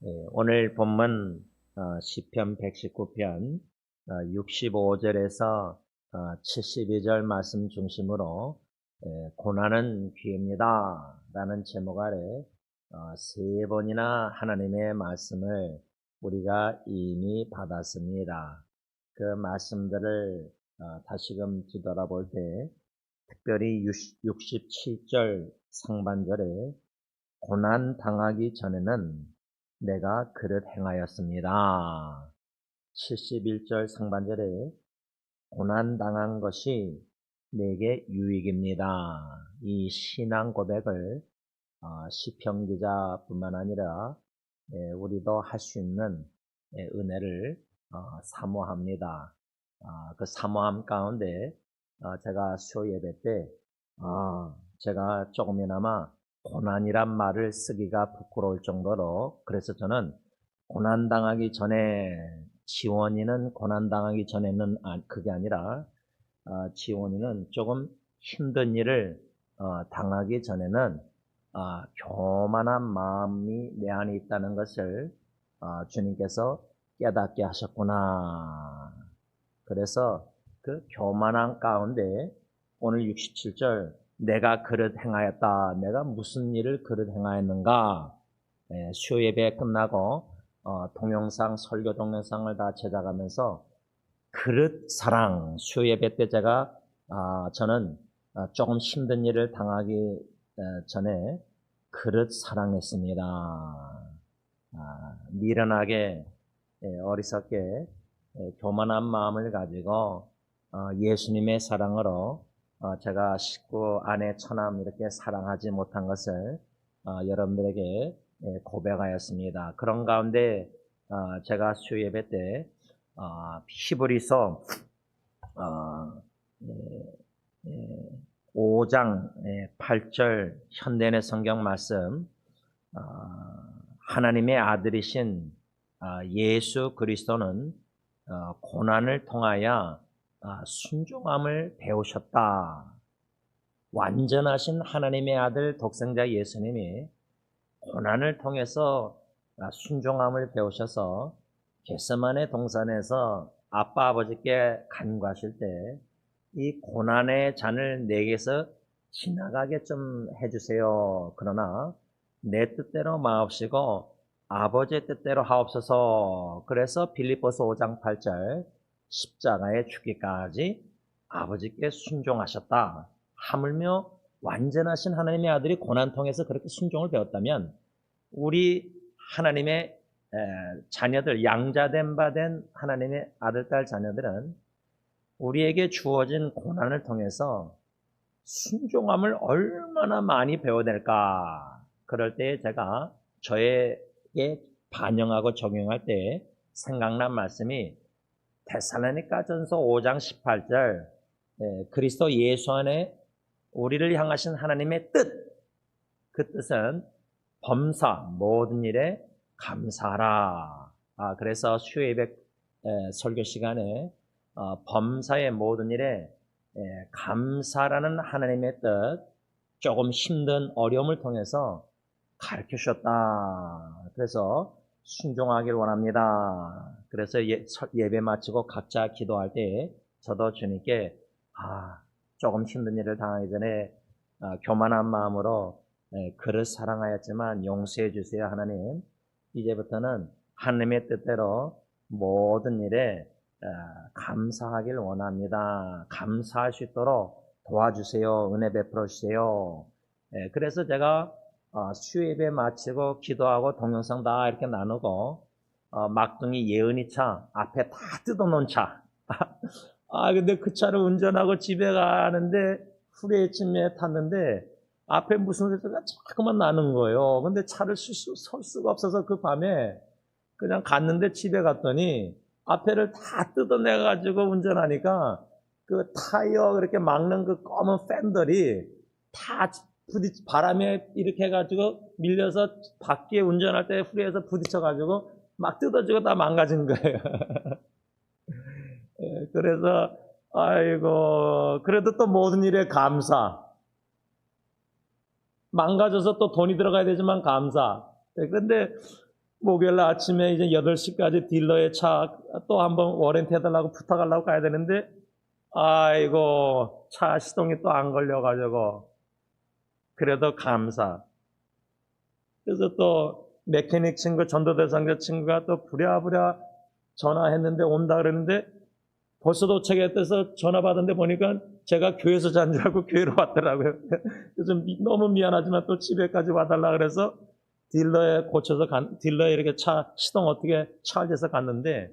오늘 본문 시편 119편 65절에서 72절 말씀 중심으로 고난은 귀입니다 라는 제목 아래 세 번이나 하나님의 말씀을 우리가 이미 받았습니다. 그 말씀들을 다시금 뒤돌아볼 때 특별히 67절 상반절에 고난 당하기 전에는 내가 그릇 행하였습니다. 71절 상반절에 고난 당한 것이 내게 유익입니다. 이 신앙 고백을 시편 기자뿐만 아니라 우리도 할 수 있는 은혜를 사모합니다. 그 사모함 가운데 제가 수요 예배 때 제가 조금이나마 고난이란 말을 쓰기가 부끄러울 정도로, 그래서 저는 고난당하기 전에, 지원이는 고난당하기 전에는 그게 아니라 지원이는 조금 힘든 일을 당하기 전에는 교만한 마음이 내 안에 있다는 것을 주님께서 깨닫게 하셨구나. 그래서 그 교만한 가운데 오늘 67절 내가 그릇 행하였다. 내가 무슨 일을 그릇 행하였는가? 수요 예배 끝나고 동영상, 설교 동영상을 다 제작하면서 그릇 사랑, 수요 예배 때 저는 조금 힘든 일을 당하기 전에 그릇 사랑했습니다. 미련하게 어리석게 교만한 마음을 가지고 예수님의 사랑으로 제가 식구, 아내, 처남 이렇게 사랑하지 못한 것을 여러분들에게 고백하였습니다. 그런 가운데 제가 수요 예배 때 히브리서 5장 8절 현대인의 성경 말씀, 하나님의 아들이신 예수 그리스도는 고난을 통하여 순종함을 배우셨다. 완전하신 하나님의 아들 독생자 예수님이 고난을 통해서 순종함을 배우셔서 겟세마네 동산에서 아빠 아버지께 간구하실 때 이 고난의 잔을 내게서 지나가게 좀 해주세요. 그러나 내 뜻대로 마옵시고 아버지의 뜻대로 하옵소서. 그래서 빌립보서 5장 8절 십자가에 죽기까지 아버지께 순종하셨다. 하물며 완전하신 하나님의 아들이 고난 통해서 그렇게 순종을 배웠다면 우리 하나님의 자녀들, 양자된 바 된 하나님의 아들, 딸 자녀들은 우리에게 주어진 고난을 통해서 순종함을 얼마나 많이 배워낼까. 그럴 때 제가 저에게 반영하고 적용할 때 생각난 말씀이 데살로니가전서 5장 18절 그리스도 예수 안에 우리를 향하신 하나님의 뜻, 그 뜻은 범사 모든 일에 감사하라. 그래서 수요 예배 설교 시간에 범사의 모든 일에 감사라는 하나님의 뜻, 조금 힘든 어려움을 통해서 가르쳐 주셨다. 그래서 순종하길 원합니다. 그래서 예배 마치고 각자 기도할 때 저도 주님께 조금 힘든 일을 당하기 전에 교만한 마음으로 그를 사랑하였지만 용서해 주세요. 하나님, 이제부터는 하나님의 뜻대로 모든 일에 감사하길 원합니다. 감사할 수 있도록 도와주세요. 은혜 베풀어 주세요. 그래서 제가 수요 예배 마치고 기도하고 동영상 다 이렇게 나누고 막둥이 예은이 차 앞에 다 뜯어놓은 차 근데 그 차를 운전하고 집에 가는데 후레침에 탔는데 앞에 무슨 소리가 자꾸만 나는 거예요. 근데 차를 설 수가 없어서 그 밤에 그냥 갔는데 집에 갔더니 앞에를 다 뜯어내가지고 운전하니까 그 타이어 그렇게 막는 그 검은 팬들이 다 바람에 이렇게 해가지고 밀려서 밖에 운전할 때 후리에서 부딪혀가지고 막 뜯어지고 다 망가진 거예요. 그래서 아이고, 그래도 또 모든 일에 감사. 망가져서 또 돈이 들어가야 되지만 감사. 그런데 목요일 날 아침에 이제 8시까지 딜러의 차 또 한번 워런티 해달라고 부탁하려고 가야 되는데, 아이고, 차 시동이 또 안 걸려가지고, 그래도 감사. 그래서 또 메케닉 친구, 전도대상자 친구가 또 부랴부랴 전화했는데 온다 그랬는데, 벌써 도착했대서 전화 받았는데 보니까 제가 교회에서 잔 줄 알고 교회로 왔더라고요. 그래서 너무 미안하지만 또 집에까지 와달라 그래서 딜러에 고쳐서 딜러에 이렇게 차 시동 어떻게 찰져서 갔는데,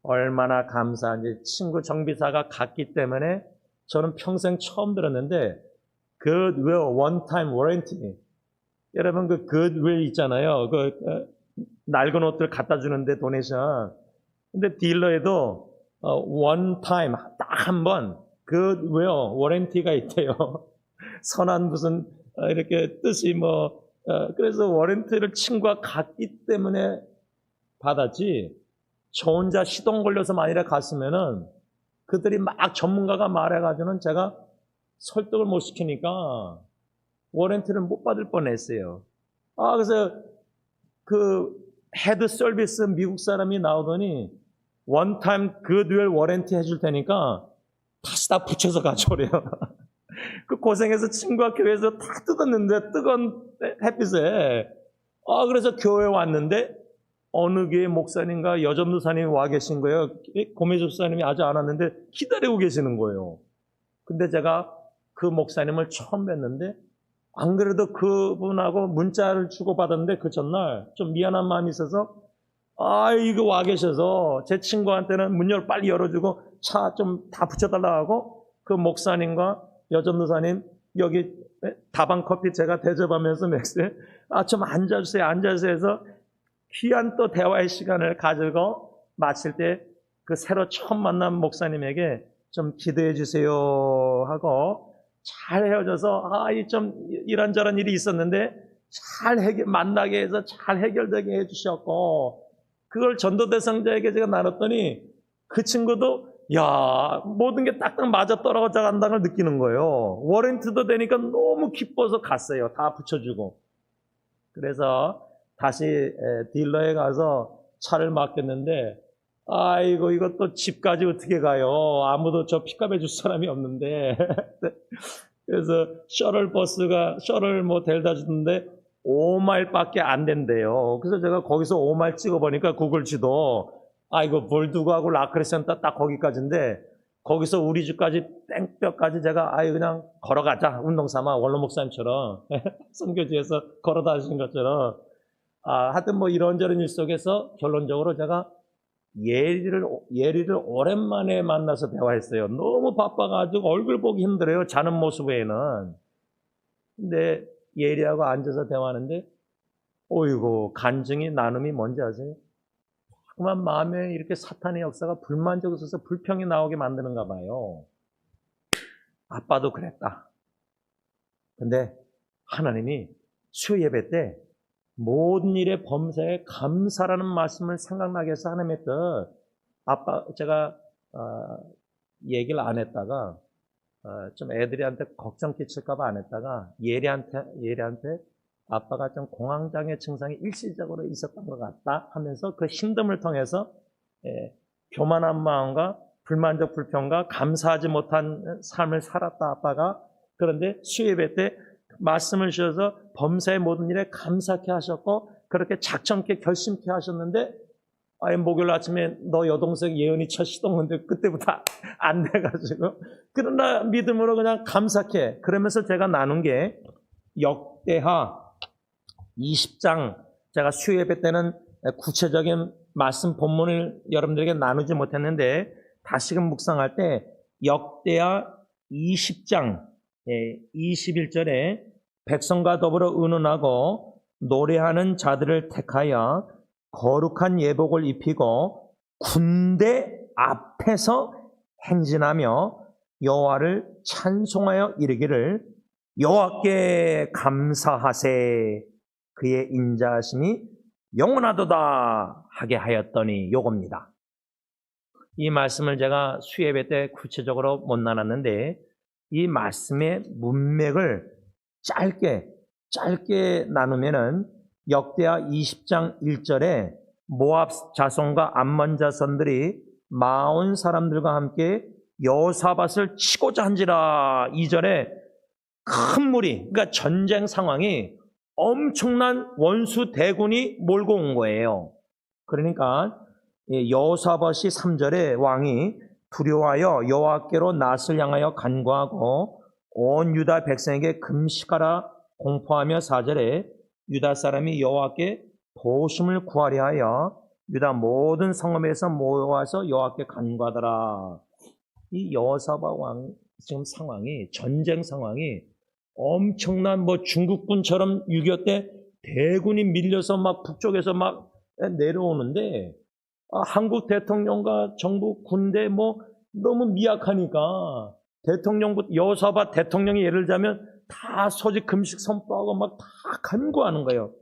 얼마나 감사한지. 친구 정비사가 갔기 때문에 저는 평생 처음 들었는데, Goodwill One Time Warranty. 여러분 그 Goodwill 있잖아요. 낡은 옷들 갖다 주는데 도네이션. 근데 딜러에도 one time 딱 한 번 Goodwill Warranty가 있대요. 선한 무슨 이렇게 뜻이 그래서 워런티를 친구가 갔기 때문에 받았지. 저 혼자 시동 걸려서 만일에 갔으면은 그들이 막 전문가가 말해가지고는 제가 설득을 못 시키니까 워런티를 못 받을 뻔했어요. 그래서 그 헤드 서비스 미국 사람이 나오더니 원타임 굿윌 워런티 해줄 테니까 다시 다 붙여서 가져오래요. 그 고생해서 친구가 교회에서 다 뜯었는데 뜨거운 햇빛에 그래서 교회 왔는데 어느 교회 목사님과 여전도사님이 와 계신 거예요. 고매집사님이 아직 안 왔는데 기다리고 계시는 거예요. 근데 제가 그 목사님을 처음 뵀는데 안 그래도 그분하고 문자를 주고받았는데 그 전날 좀 미안한 마음이 있어서 이거 와 계셔서 제 친구한테는 빨리 열어주고 차 좀 다 붙여달라고 하고 그 목사님과 여전도사님 여기 다방 커피 제가 대접하면서 맥스에 좀 앉아주세요 해서 귀한 또 대화의 시간을 가지고 마칠 때 그 새로 처음 만난 목사님에게 좀 기도해 주세요 하고 잘 헤어져서 좀 이런저런 일이 있었는데 잘 만나게 해서 잘 해결되게 해주셨고 그걸 전도대상자에게 제가 나눴더니 그 친구도 모든 게 딱딱 맞아 떨어져 간다는 걸 느끼는 거예요. 워런티도 되니까 너무 기뻐서 갔어요. 다 붙여주고. 그래서 다시 딜러에 가서 차를 맡겼는데 이것도 집까지 어떻게 가요? 아무도 저 픽업해 줄 사람이 없는데 그래서 셔틀 데려다 주는데 5마일밖에 안 된대요. 그래서 제가 거기서 5마일 찍어보니까 구글 지도 볼두가하고 라크레센터 딱 거기까지인데 거기서 우리 집까지 땡볕까지 제가 그냥 걸어가자 운동삼아 원로 목사님처럼 선교지에서 걸어 다니신 것처럼 하여튼 이런저런 일 속에서 결론적으로 제가 예리를 오랜만에 만나서 대화했어요. 너무 바빠가지고 얼굴 보기 힘들어요. 자는 모습 외에는. 근데 예리하고 앉아서 대화하는데 어이구 간증이 나눔이 뭔지 아세요? 자꾸만 마음에 이렇게 사탄의 역사가 불만족이 있어서 불평이 나오게 만드는가 봐요. 아빠도 그랬다. 근데 하나님이 수요 예배 때 모든 일의 범사에 감사라는 말씀을 생각나게 해서 하나님의 뜻 제가 얘기를 안 했다가 좀 애들한테 걱정 끼칠까 봐 안 했다가 예리한테 아빠가 좀 공황장애 증상이 일시적으로 있었던 것 같다 하면서 그 힘듦을 통해서 교만한 마음과 불만족 불평과 감사하지 못한 삶을 살았다 아빠가. 그런데 수요예배 때 말씀을 주셔서 범사의 모든 일에 감사케 하셨고 그렇게 작정케 결심케 하셨는데 목요일 아침에 너 여동생 예은이 첫 시동인데 그때부터 안 돼가지고 그러나 믿음으로 그냥 감사케 그러면서 제가 나눈 게 역대하 20장 제가 수요예배 때는 구체적인 말씀 본문을 여러분들에게 나누지 못했는데 다시금 묵상할 때 역대하 20장 21절에 백성과 더불어 의논하고 노래하는 자들을 택하여 거룩한 예복을 입히고 군대 앞에서 행진하며 여호와를 찬송하여 이르기를 여호와께 감사하세 그의 인자하심이 영원하도다 하게 하였더니 요겁니다. 이 말씀을 제가 수예배 때 구체적으로 못 나눴는데 이 말씀의 문맥을 짧게 나누면은 역대하 20장 1절에 모압 자손과 암몬 자손들이 마온 사람들과 함께 여호사밧을 치고자 한지라. 2절에 큰 무리, 그러니까 전쟁 상황이 엄청난 원수 대군이 몰고 온 거예요. 그러니까 여호사밧이 3절에 왕이 두려워하여 여호와께로 낯을 향하여 간구하고 온 유다 백성에게 금식하라 공포하며 4절에 유다 사람이 여호와께 도심을 구하려 하여 유다 모든 성읍에서 모여와서 여호와께 간구하더라. 이 여호사밧 왕 지금 상황이, 전쟁 상황이 엄청난 중국군처럼 6.25 때 대군이 밀려서 막 북쪽에서 막 내려오는데 한국 대통령과 정부 군대 너무 미약하니까 여호사밧 대통령이 예를 들자면 다 소집 금식 선포하고 막 다 간구하는 거예요.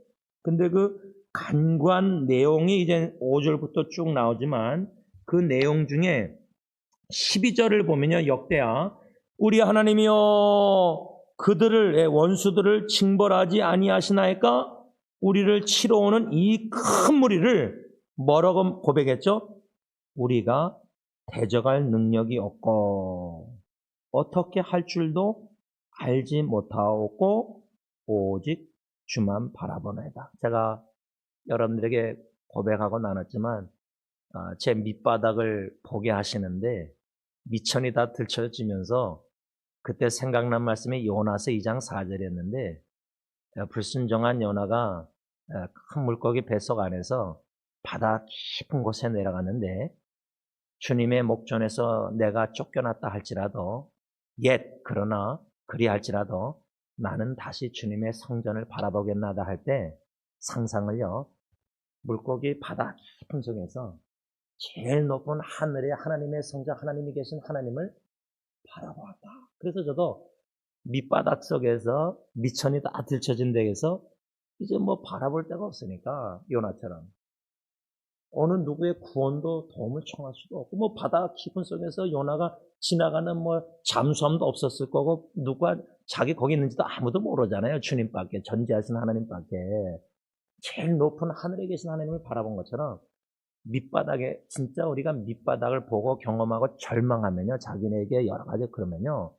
근데 그 간구한 내용이 이제 5절부터 쭉 나오지만 그 내용 중에 12절을 보면요, 역대하 우리 하나님이여 그들을 원수들을 징벌하지 아니하시나이까? 우리를 치러 오는 이 큰 무리를 뭐라고 고백했죠? 우리가 대적할 능력이 없고 어떻게 할 줄도 알지 못하고 오직 주만 바라보나이다. 제가 여러분들에게 고백하고 나눴지만 제 밑바닥을 보게 하시는데 미천이 다 들춰지면서 그때 생각난 말씀이 요나서 2장 4절이었는데 불순종한 요나가 큰 물고기 뱃속 안에서 바다 깊은 곳에 내려갔는데 주님의 목전에서 내가 쫓겨났다 할지라도 그러나 그리할지라도 나는 다시 주님의 성전을 바라보겠나다 할 때 상상을요, 물고기 바다 깊은 속에서 제일 높은 하늘에 하나님의 성자 하나님이 계신 하나님을 바라보았다. 그래서 저도 밑바닥 속에서 미천이 다 들춰진 데에서 이제 바라볼 데가 없으니까 요나처럼 어느 누구의 구원도 도움을 청할 수도 없고 바다 깊은 속에서 요나가 지나가는 잠수함도 없었을 거고 누가 자기 거기 있는지도 아무도 모르잖아요. 주님밖에, 전지하신 하나님밖에. 제일 높은 하늘에 계신 하나님을 바라본 것처럼 밑바닥에, 진짜 우리가 밑바닥을 보고 경험하고 절망하면요, 자기네에게 여러 가지 그러면요,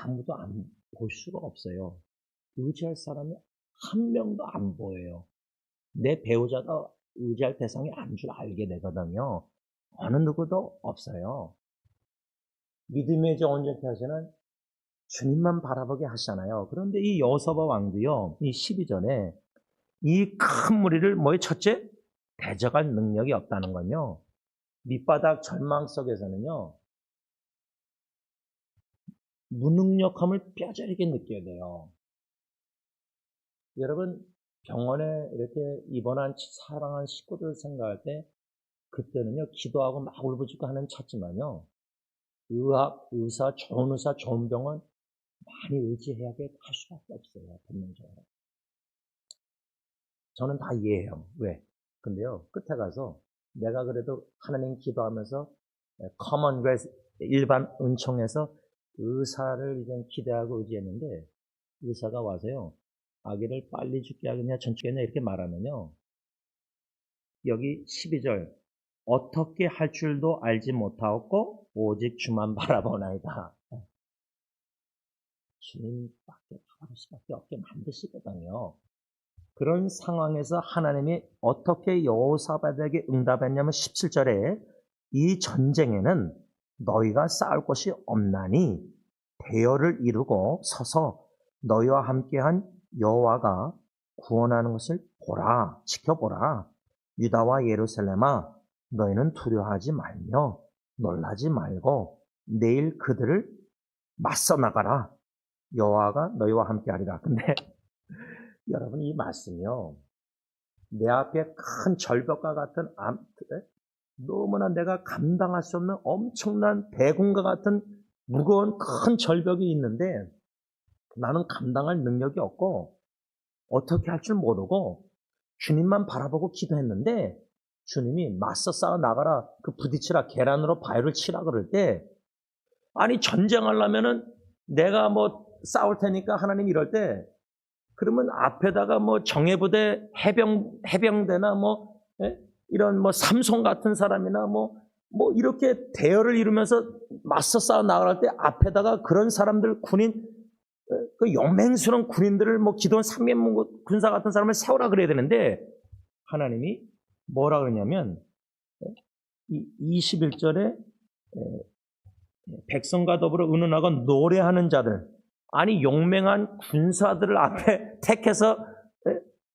아무도 안 볼 수가 없어요. 의지할 사람이 한 명도 안 보여요. 내 배우자가 의지할 대상이 아닌 줄 알게 되거든요. 어느 누구도 없어요. 믿음의 저 온전케 하시는 주님만 바라보게 하시잖아요. 그런데 이 여호사밧 왕도요, 이 12절에 이 큰 무리를 첫째? 대적할 능력이 없다는 건요, 밑바닥 절망 속에서는요, 무능력함을 뼈저리게 느껴야 돼요. 여러분, 병원에 이렇게 입원한 사랑한 식구들 생각할 때 그때는요, 기도하고 막 울부짖고 하는 찾지만요, 의학, 의사, 좋은 병원 많이 의지해야게 할 수밖에 없어요. 본능적으로. 저는 다 이해해요. 왜? 근데요, 끝에 가서 내가 그래도 하나님 기도하면서 커먼 그레이스, 일반 은총에서 의사를 이제 기대하고 의지했는데 의사가 와서요, 아기를 빨리 죽게 하겠냐 전축겠냐 이렇게 말하면요, 여기 12절 어떻게 할 줄도 알지 못하고 오직 주만 바라보나이다. 주님밖에 바라볼 수밖에 없게 만드시거든요. 그런 상황에서 하나님이 어떻게 여호사밧에게 응답했냐면 17절에 이 전쟁에는 너희가 싸울 곳이 없나니 대열을 이루고 서서 너희와 함께한 여호와가 구원하는 것을 보라, 지켜보라. 유다와 예루살렘아, 너희는 두려워하지 말며 놀라지 말고 내일 그들을 맞서 나가라. 여호와가 너희와 함께하리라. 근데 여러분, 이 말씀이요, 내 앞에 큰 절벽과 같은 너무나 내가 감당할 수 없는 엄청난 대군과 같은 무거운 큰 절벽이 있는데 나는 감당할 능력이 없고 어떻게 할 줄 모르고 주님만 바라보고 기도했는데 주님이 맞서 싸워 나가라, 그 부딪히라, 계란으로 바위를 치라 그럴 때, 아니 전쟁하려면은 내가 싸울 테니까 하나님 이럴 때 그러면 앞에다가 뭐 정예부대 해병대나 뭐, 예? 이런 뭐 삼성 같은 사람이나 뭐 이렇게 대열을 이루면서 맞서 싸워 나갈 때 앞에다가 그런 사람들 군인, 그 용맹스러운 군인들을 뭐 기도원 삼면문 군사 같은 사람을 세우라 그래야 되는데 하나님이 뭐라 그러냐면 이 21절에 백성과 더불어 의논하고 노래하는 자들, 아니 용맹한 군사들을 앞에 택해서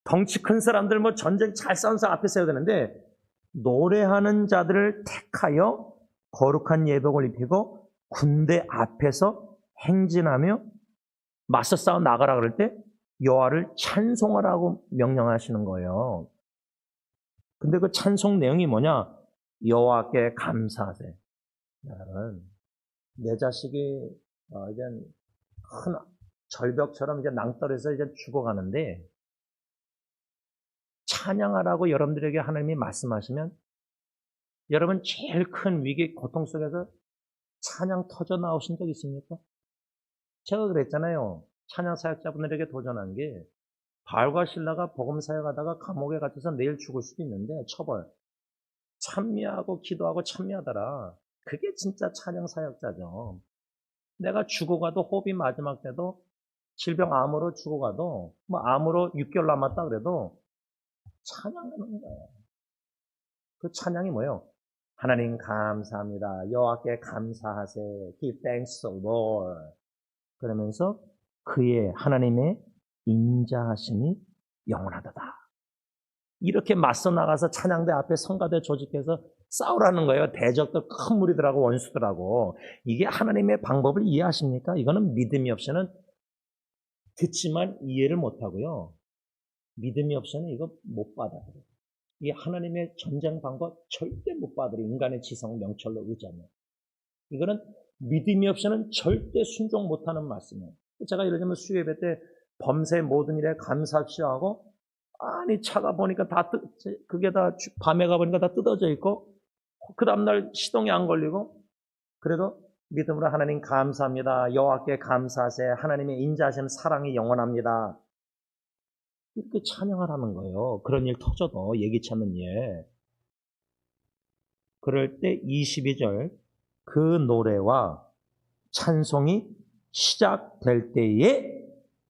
덩치 큰 사람들 뭐 전쟁 잘 싸운 사람 앞에 세워야 되는데 노래하는 자들을 택하여 거룩한 예복을 입히고 군대 앞에서 행진하며 맞서 싸워 나가라 그럴 때 여호와를 찬송하라고 명령하시는 거예요. 근데 그 찬송 내용이 뭐냐? 여호와께 감사하세. 여러분, 내 자식이 이제 큰 절벽처럼 이제 낭떠러지에서 이제 죽어가는데 찬양하라고 여러분들에게 하나님이 말씀하시면 여러분 제일 큰 위기, 고통 속에서 찬양 터져 나오신 적 있습니까? 제가 그랬잖아요. 찬양 사역자분들에게 도전한 게 바알과 실라가 복음 사역하다가 감옥에 갇혀서 내일 죽을 수도 있는데 처벌. 찬미하고 기도하고 찬미하더라. 그게 진짜 찬양 사역자죠. 내가 죽어가도 호흡이 마지막 때도 질병 암으로 죽어가도 뭐 암으로 6개월 남았다 그래도 찬양하는 거예요. 그 찬양이 뭐예요? 하나님 감사합니다. 여호와께 감사하세. Give thanks to Lord. 그러면서 그의 하나님의 인자하심이 영원하도다. 이렇게 맞서 나가서 찬양대 앞에 성가대 조직해서 싸우라는 거예요. 대적들 큰 무리들하고 원수들하고. 이게 하나님의 방법을 이해하십니까? 이거는 믿음이 없이는 듣지만 이해를 못하고요. 믿음이 없이는 이거 못 받아들여요. 이게 하나님의 전쟁 방법 절대 못 받아들여요. 인간의 지성 명철로 의지하면. 이거는 믿음이 없이는 절대 순종 못하는 말씀이에요. 제가 예를 들면 수요예배 때 범세 모든 일에 감사합시다 하고 아니 차가 보니까 그게 다 밤에 가보니까 다 뜯어져 있고 그 다음날 시동이 안 걸리고 그래도 믿음으로 하나님 감사합니다. 여호와께 감사하세. 하나님의 인자하심 사랑이 영원합니다. 이렇게 찬양을 하는 거예요. 그런 일 터져도 예기치 않는 일. 그럴 때 22절 그 노래와 찬송이 시작될 때에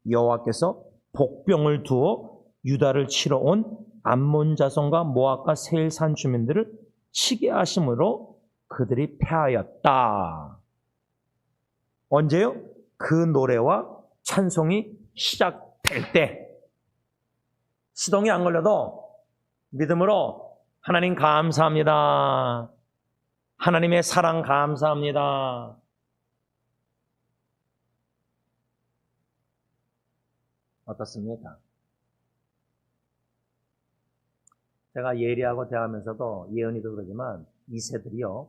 여호와께서 복병을 두어 유다를 치러 온 암몬 자손과 모압과 세일산 주민들을 치게 하심으로 그들이 패하였다. 언제요? 그 노래와 찬송이 시작될 때. 시동이 안 걸려도 믿음으로 하나님 감사합니다. 하나님의 사랑 감사합니다. 어떻습니까? 제가 예리하고 대하면서도 예언이도 그러지만 이 세들이요.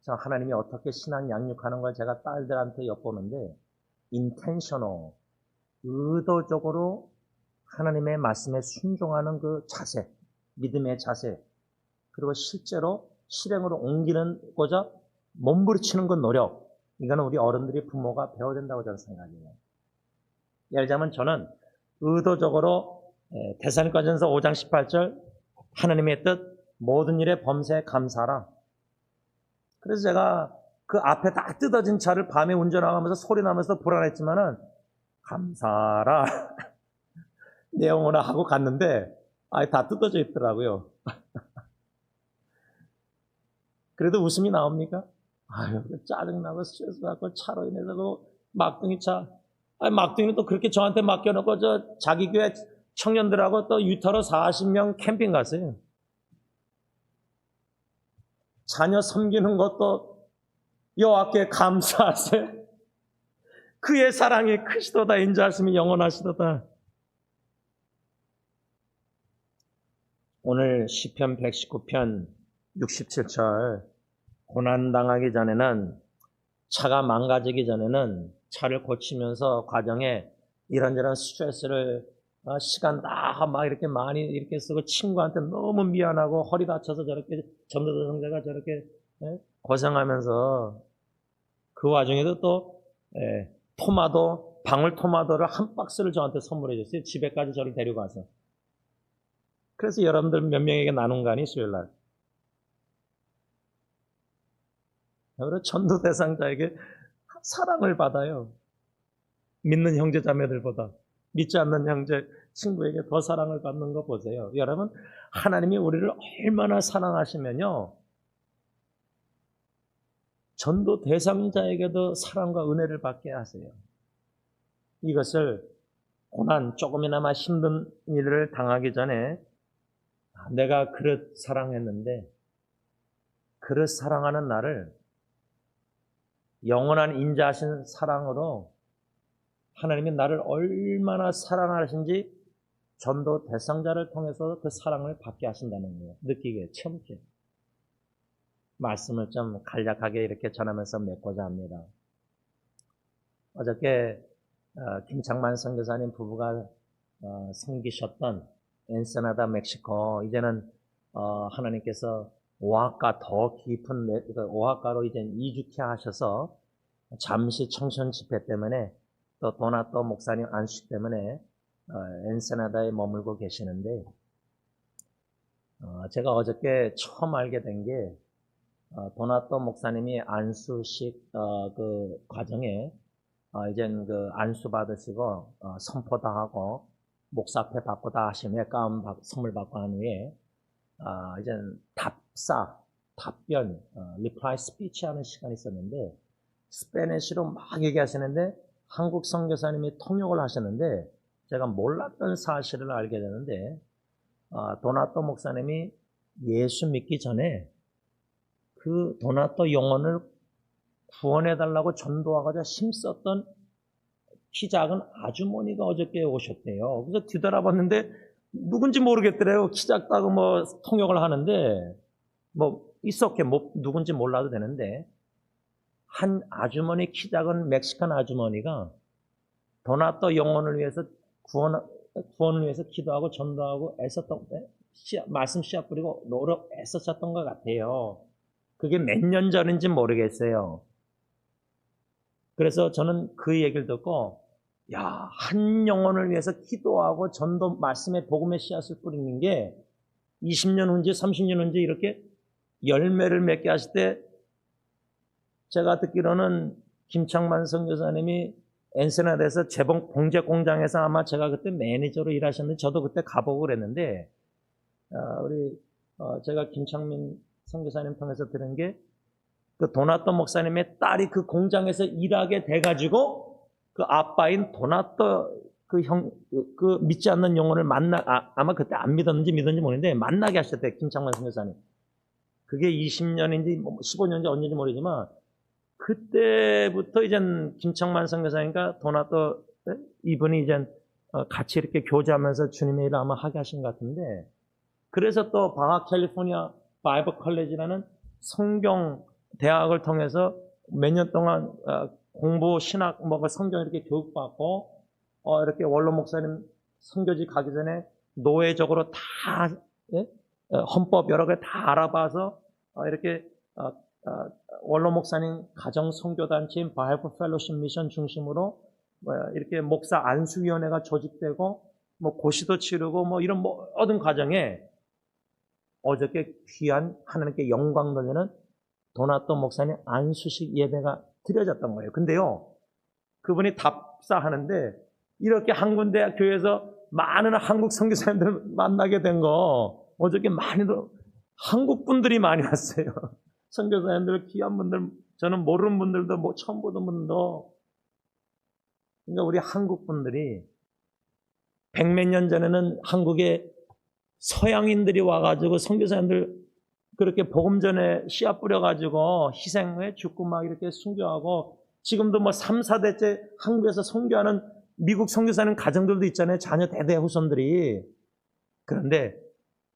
하나님이 어떻게 신앙 양육하는 걸 제가 딸들한테 엿보는데 intentional, 의도적으로 하나님의 말씀에 순종하는 그 자세, 믿음의 자세, 그리고 실제로 실행으로 옮기는고자 몸부림치는 그 노력, 이거는 우리 어른들이 부모가 배워야 된다고 저는 생각해요. 예를 들자면 저는 의도적으로 데살로니가전서 5장 18절 하나님의 뜻 모든 일에 범사에 감사하라. 그래서 제가 그 앞에 다 뜯어진 차를 밤에 운전하면서 소리 나면서 불안했지만은 감사하라 내용으로 하고 갔는데 다 뜯어져 있더라고요. 그래도 웃음이 나옵니까? 아유, 짜증나고 스트레스 받고 차로 인해서 그 막둥이 차. 막둥이는 또 그렇게 저한테 맡겨놓고 자기 교회 청년들하고 또 유타로 40명 캠핑 갔어요. 자녀 섬기는 것도 여호와께 감사하세요. 그의 사랑이 크시도다. 인자하심이 영원하시도다. 오늘 시편 119편 67절 고난당하기 전에는 차가 망가지기 전에는 차를 고치면서 과정에 이런저런 스트레스를 시간 다 막 이렇게 많이 이렇게 쓰고 친구한테 너무 미안하고 허리 다쳐서 저렇게 전도사 성자가 저렇게 고생하면서 그 와중에도 또 토마도 방울토마토를 한 박스를 저한테 선물해 줬어요. 집에까지 저를 데리고 가서. 그래서 여러분들 몇 명에게 나눈 거 아니, 수요일날. 그래서 전도 대상자에게 사랑을 받아요. 믿는 형제 자매들보다. 믿지 않는 형제 친구에게 더 사랑을 받는 거 보세요. 여러분, 하나님이 우리를 얼마나 사랑하시면요, 전도 대상자에게도 사랑과 은혜를 받게 하세요. 이것을 고난, 조금이나마 힘든 일을 당하기 전에 내가 그릇 사랑했는데 그릇 사랑하는 나를 영원한 인자하신 사랑으로 하나님이 나를 얼마나 사랑하신지 전도 대상자를 통해서 그 사랑을 받게 하신다는 거예요. 느끼게, 참게. 말씀을 좀 간략하게 이렇게 전하면서 맺고자 합니다. 어저께 김창만 선교사님 부부가 섬기셨던 엔세나다 멕시코, 이제는 하나님께서 오아카 더 깊은 오아카로 이제 이주케 하셔서 잠시 청년 집회 때문에 또 도나토 목사님 안식 때문에 엔세나다에 머물고 계시는데 제가 어저께 처음 알게 된 게 도나토 목사님이 안수식 그 과정에 이젠 그 안수 받으시고 선포 다 하고 목사패 받고 다 하신 후에 가운 선물 받고 한 후에 이젠 답변, 리플라이 스피치 하는 시간이 있었는데 스페니쉬로 막 얘기하시는데 한국 선교사님이 통역을 하셨는데 제가 몰랐던 사실을 알게 되는데 도나토 목사님이 예수 믿기 전에 그 도나토 영혼을 구원해달라고 전도하고자 힘썼던 키 작은 아주머니가 어저께 오셨대요. 그래서 뒤돌아봤는데 누군지 모르겠더래요. 키 작다고 뭐 통역을 하는데 뭐 있었게 뭐 누군지 몰라도 되는데 한 아주머니, 키 작은 멕시칸 아주머니가 도나토 영혼을 위해서 구원을 위해서 기도하고 전도하고 애썼던 말씀 씨앗 뿌리고 노력 애썼던 것 같아요. 그게 몇 년 전인지 모르겠어요. 그래서 저는 그 얘기를 듣고 한 영혼을 위해서 기도하고 전도 말씀의 복음의 씨앗을 뿌리는 게 20년 후인지 30년 후인지 이렇게 열매를 맺게 하실 때 제가 듣기로는 김창만 선교사님이 엔세나다에서 재봉 봉제 공장에서 아마 제가 그때 매니저로 일하셨는데 저도 그때 가보고 그랬는데 제가 김창민 선교사님 통해서 들은 게 그 도나토 목사님의 딸이 그 공장에서 일하게 돼가지고 그 아빠인 도나토 그 믿지 않는 영혼을 아마 그때 안 믿었는지 모르는데 만나게 하셨대, 김창만 선교사님. 그게 20년인지 15년인지 언제인지 모르지만 그때부터 이젠 김창만 선교사님과 도나토 이분이 이젠 같이 이렇게 교제하면서 주님의 일을 아마 하게 하신 것 같은데 그래서 또 바하 캘리포니아 바이블 컬리지라는 성경 대학을 통해서 몇 년 동안 공부, 신학, 성경 이렇게 교육받고, 이렇게 원로 목사님 선교지 가기 전에 노예적으로 다, 헌법 여러 개 다 알아봐서, 이렇게, 원로 목사님 가정 선교단체인 바이블 펠로십 미션 중심으로, 이렇게 목사 안수위원회가 조직되고, 고시도 치르고, 이런 모든 과정에 어저께 귀한 하나님께 영광 돌리는 도나토 목사님 안수식 예배가 드려졌던 거예요. 근데요, 그분이 답사하는데 이렇게 한 군데 교회에서 많은 한국 선교사님들 만나게 된 거 어저께 많이도 한국 분들이 많이 왔어요. 선교사님들 귀한 분들, 저는 모르는 분들도 처음 보던 분들도. 그러니까 우리 한국 분들이 백몇 년 전에는 한국에 서양인들이 와가지고 선교사님들 그렇게 복음 전에 씨앗 뿌려가지고 희생해 죽고 막 이렇게 순교하고 지금도 3, 4대째 한국에서 선교하는 미국 선교사님 가정들도 있잖아요. 자녀 대대 후손들이. 그런데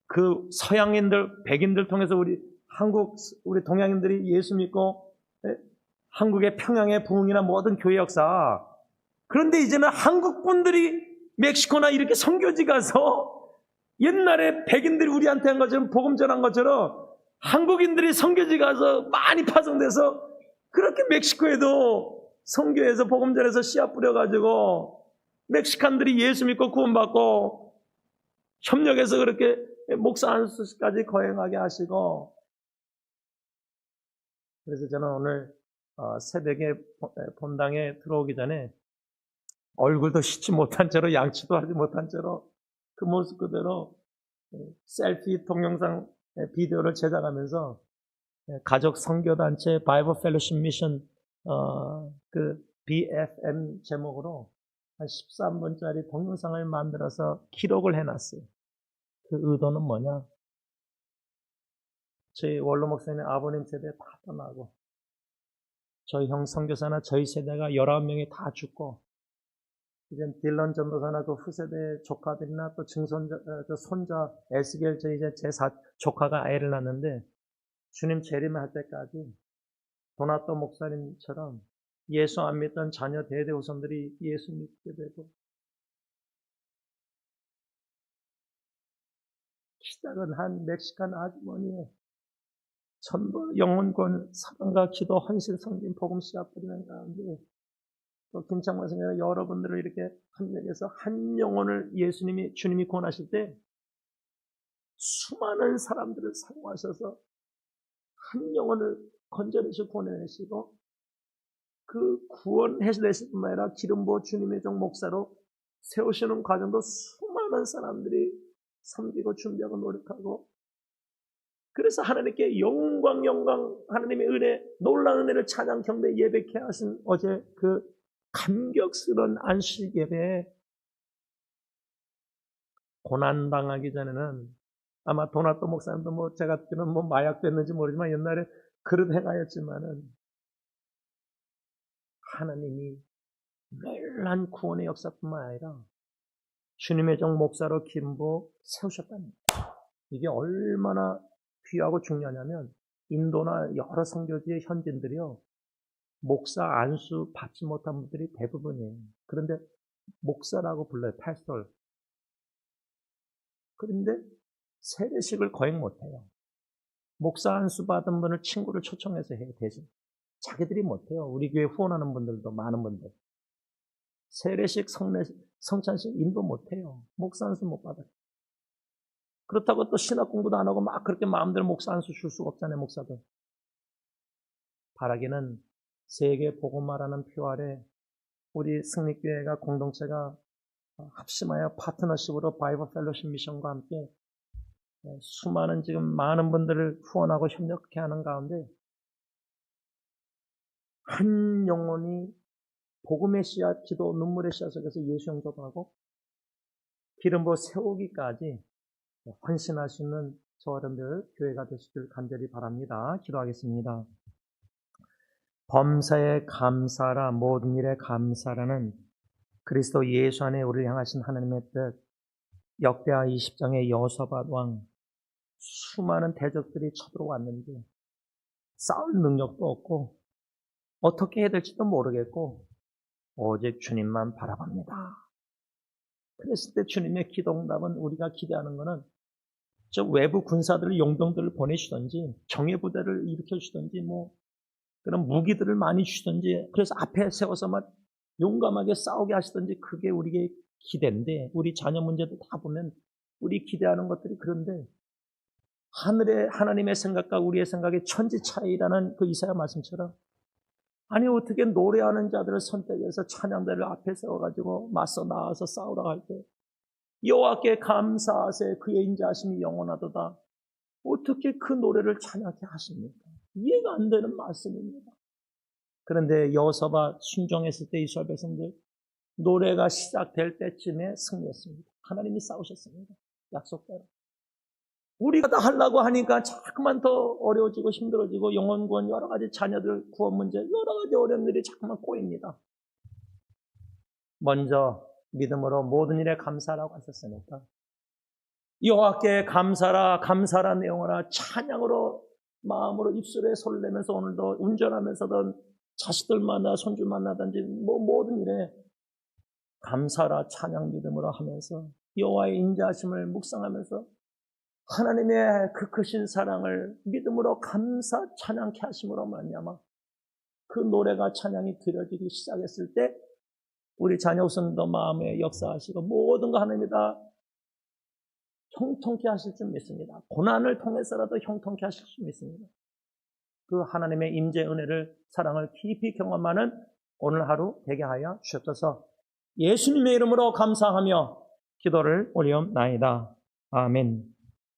그 서양인들, 백인들 통해서 우리 동양인들이 예수 믿고 한국의 평양의 부흥이나 모든 교회 역사. 그런데 이제는 한국 분들이 멕시코나 이렇게 선교지 가서 옛날에 백인들이 우리한테 한 것처럼 복음 전한 것처럼 한국인들이 선교지 가서 많이 파송돼서 그렇게 멕시코에도 선교에서 복음 전해서 씨앗 뿌려가지고 멕시칸들이 예수 믿고 구원받고 협력해서 그렇게 목사 안수까지 거행하게 하시고, 그래서 저는 오늘 새벽에 본당에 들어오기 전에 얼굴도 씻지 못한 채로 양치도 하지 못한 채로 그 모습 그대로 셀피 동영상 비디오를 제작하면서 가족 선교단체 바이블 펠로십 미션 그 BFM 제목으로 한 13분짜리 동영상을 만들어서 기록을 해놨어요. 그 의도는 뭐냐? 저희 원로 목사님 아버님 세대 다 떠나고 저희 형 선교사나 저희 세대가 19명이 다 죽고 이제 딜런 전도사나 그 후세대 조카들이나 또 증손자, 손자 에스겔 저희 이제 조카가 아이를 낳는데 주님 재림할 때까지 도나또 목사님처럼 예수 안 믿던 자녀 대대후손들이 예수 믿게 되고, 시작은 한 멕시칸 아주머니의 전부 영혼권 사랑과 기도 헌신 성김 복음 씨앗 뿌리는 가운데 또 김창만 선생님은 여러분들을 이렇게 협력해서 한 영혼을 주님이 구원하실 때 수많은 사람들을 사용하셔서 한 영혼을 건져내시고 구원해내시고, 그 구원해내실 뿐만 아니라 기름 부어 주님의 종 목사로 세우시는 과정도 수많은 사람들이 섬기고 준비하고 노력하고, 그래서 하나님께 영광 하나님의 은혜, 놀라운 은혜를 찬양 경배 예배케 하신 어제 그 감격스러운 안식 예배에 고난당하기 전에는 아마 도나또 목사님도 뭐 제가 듣기는 뭐 마약 됐는지 모르지만 옛날에 그릇 행하였지만은 하나님이 놀란 구원의 역사뿐만 아니라 주님의 종 목사로 기름 부어 세우셨답니다. 이게 얼마나 귀하고 중요하냐면 인도나 여러 선교지의 현지인들이요, 목사 안수 받지 못한 분들이 대부분이에요. 그런데 목사라고 불러요. 패스톨. 그런데 세례식을 거행 못해요. 목사 안수 받은 분을 친구를 초청해서 해요. 대신 자기들이 못해요. 우리 교회 후원하는 분들도 많은 분들 세례식, 성찬식 인도 못해요. 목사 안수 못 받아요. 그렇다고 또 신학 공부도 안 하고 막 그렇게 마음대로 목사 안수 줄 수가 없잖아요. 목사들. 바라기는 세계 복음화라는 표 아래 우리 승리교회가 공동체가 합심하여 파트너십으로 바이블 펠로십 미션과 함께 수많은 지금 많은 분들을 후원하고 협력해 하는 가운데 한 영혼이 복음의 씨앗, 기도, 눈물의 씨앗 속에서 예수 영접하고 기름 부어 세우기까지 헌신할 수 있는 저와 여러분들 교회가 되시길 간절히 바랍니다. 기도하겠습니다. 범사에 감사라, 모든 일에 감사라는 그리스도 예수 안에 우리를 향하신 하나님의 뜻, 역대하 20장의 여호사밧 왕, 수많은 대적들이 쳐들어왔는데 싸울 능력도 없고 어떻게 해야 될지도 모르겠고 오직 주님만 바라봅니다. 그랬을 때 주님의 기도응답은 우리가 기대하는 것은 저 외부 군사들을, 용병들을 보내주든지 정예부대를 일으켜주든지 뭐 그런 무기들을 많이 주든지 그래서 앞에 세워서 막 용감하게 싸우게 하시든지 그게 우리의 기대인데, 우리 자녀 문제도 다 보면 우리 기대하는 것들이 그런데 하늘의 하나님의 생각과 우리의 생각의 천지 차이라는 그 이사야 말씀처럼, 아니 어떻게 노래하는 자들을 선택해서 찬양대를 앞에 세워가지고 맞서 나와서 싸우러 갈 때 여호와께 감사하세 그의 인자하심이 영원하도다, 어떻게 그 노래를 찬양케 하십니까? 이해가 안 되는 말씀입니다. 그런데 여호사밧 순종했을 때 이스라엘 백성들 노래가 시작될 때쯤에 승리했습니다. 하나님이 싸우셨습니다. 약속대로. 우리가 다 하려고 하니까 자꾸만 더 어려워지고 힘들어지고 영혼 구원, 여러 가지 자녀들 구원 문제, 여러 가지 어려운 일이 자꾸만 꼬입니다. 먼저 믿음으로 모든 일에 감사라고 하셨으니까 여호와께 감사라, 감사라 내용하라, 찬양으로 마음으로 입술에 손을 내면서 오늘도 운전하면서든 자식들 만나 손주 만나든지 뭐 모든 일에 감사라 찬양 믿음으로 하면서 여호와의 인자하심을 묵상하면서 하나님의 그 크신 사랑을 믿음으로 감사 찬양케 하심으로 말미암아 그 노래가 찬양이 드려지기 시작했을 때 우리 자녀 우선도 마음에 역사하시고 모든 거 하나님이 다 형통케 하실 줄 믿습니다. 고난을 통해서라도 형통케 하실 줄 믿습니다. 그 하나님의 임재 은혜를 사랑을 깊이 경험하는 오늘 하루 되게 하여 주옵소서. 예수님의 이름으로 감사하며 기도를 올리옵나이다. 아멘.